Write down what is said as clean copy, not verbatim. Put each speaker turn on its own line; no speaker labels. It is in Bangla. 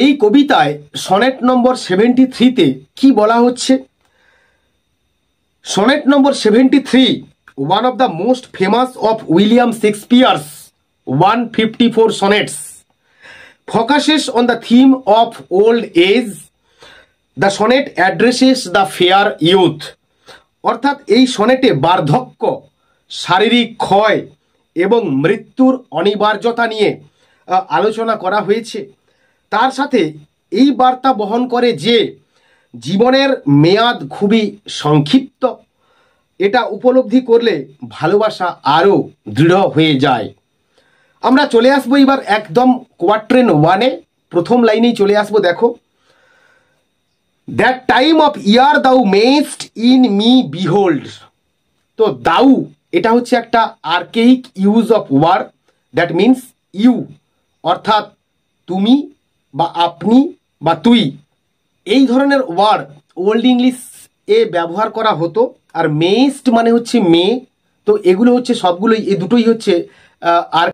এই কবিতায় সনেট নম্বর 73-তে কি বলা হচ্ছে? Sonnet number 73, one of the most famous of William Shakespeare's 154 sonnets, focuses on the theme of old age. The sonnet addresses the fair youth. অর্থাৎ এই সনেটে বার্ধক্য, শারীরিক ক্ষয় এবং মৃত্যুর অনিবার্যতা নিয়ে আলোচনা করা হয়েছে। তার সাথে এই বার্তা বহন করে যে জীবনের মেয়াদ খুবই সংক্ষিপ্ত। এটা উপলব্ধি করলে ভালোবাসা আরও দৃঢ় হয়ে যায়। আমরা চলে আসবো এবার একদম কোয়াট্রেন 1-এ, প্রথম লাইনেই চলে আসবো। দেখো, দ্যাট টাইম অফ ইয়ার দাউ মেস্ট ইন মি বিহোল্ড। তো দাউ এটা হচ্ছে একটা archaic use of word, that means you, অর্থাৎ তুমি বা আপনি বা তুই, এই ধরনের ওয়ার্ড ওল্ড ইংলিশ এ ব্যবহার করা হতো। আর মেস্ট মানে হচ্ছে মেয়ে। তো এগুলো হচ্ছে সবগুলোই, এই দুটোই হচ্ছে আর